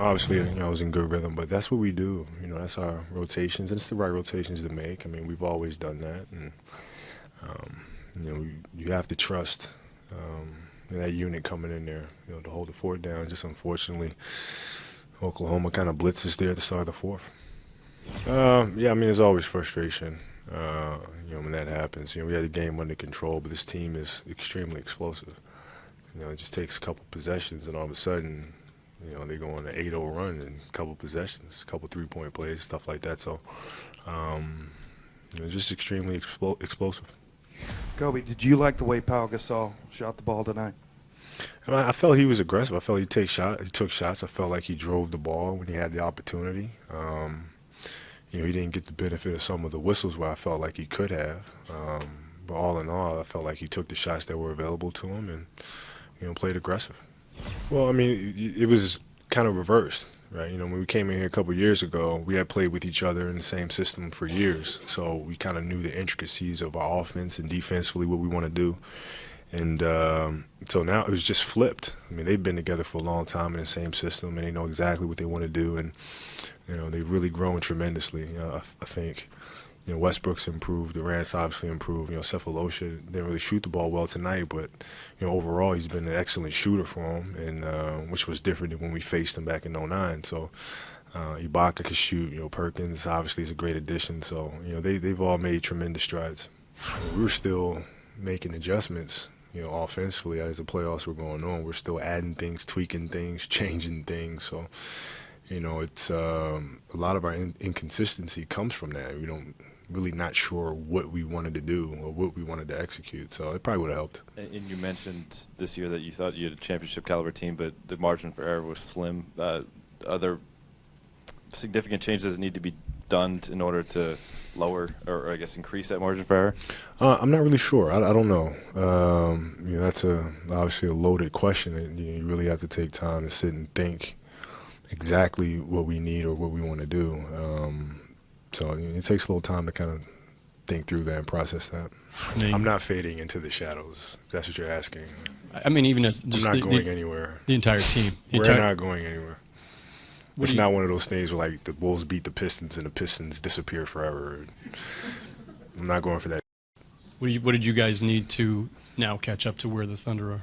obviously, I was in good rhythm, but that's what we do. That's our rotations, and it's the right rotations to make. I mean, we've always done that, and you have to trust that unit coming in there, to hold the fort down. Just unfortunately, Oklahoma kind of blitzes there at the start of the fourth. Yeah, I mean, there's always frustration, when that happens. We had the game under control, but this team is extremely explosive. It just takes a couple possessions, and all of a sudden, they go on an 8-0 run in a couple possessions, a couple three-point plays, stuff like that. So, just extremely explosive. Kobe, did you like the way Pau Gasol shot the ball tonight? I felt he was aggressive. I felt he took shots. I felt like he drove the ball when he had the opportunity. He didn't get the benefit of some of the whistles where I felt like he could have. But all in all, I felt like he took the shots that were available to him and, played aggressive. Well, I mean, it was kind of reversed, right? When we came in here a couple of years ago, we had played with each other in the same system for years. So we kind of knew the intricacies of our offense and defensively what we want to do. And so now it was just flipped. I mean, they've been together for a long time in the same system, and they know exactly what they want to do. And, they've really grown tremendously. I think, Westbrook's improved. Durant's obviously improved. Cephalosha didn't really shoot the ball well tonight, but, overall he's been an excellent shooter for him, and which was different than when we faced him back in '09. So Ibaka could shoot. Perkins obviously is a great addition. So, they've all made tremendous strides. We were still making adjustments. Offensively, as the playoffs were going on, we're still adding things, tweaking things, changing things. So, it's a lot of our inconsistency comes from that. We don't really not sure what we wanted to do or what we wanted to execute. So it probably would have helped. And you mentioned this year that you thought you had a championship caliber team, but the margin for error was slim. Are there significant changes that need to be done in order to lower or I guess increase that margin for error? I'm not really sure. I don't know. That's obviously a loaded question, and you really have to take time to sit and think exactly what we need or what we want to do. So it takes a little time to kind of think through that and process that. I'm not fading into the shadows, if that's what you're asking. I mean, even as just I'm not going anywhere. The entire team. We're not going anywhere. It's not one of those things where, like, the Bulls beat the Pistons and the Pistons disappear forever. I'm not going for that. What did you guys need to now catch up to where the Thunder are?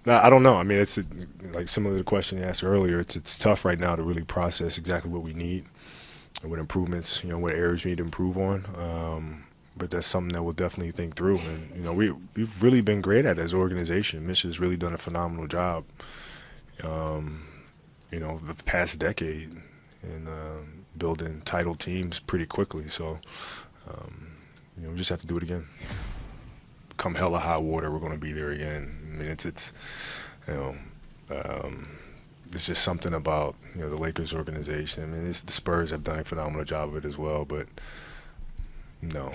I don't know. I mean, it's like similar to the question you asked earlier. It's tough right now to really process exactly what we need and what improvements, what areas we need to improve on. But that's something that we'll definitely think through. And, we've really been great at it as an organization. Mitch has really done a phenomenal job. The past decade in building title teams pretty quickly. So, we just have to do it again. Come hella hot water, we're going to be there again. I mean, it's just something about, the Lakers organization. I mean, the Spurs have done a phenomenal job of it as well, but no.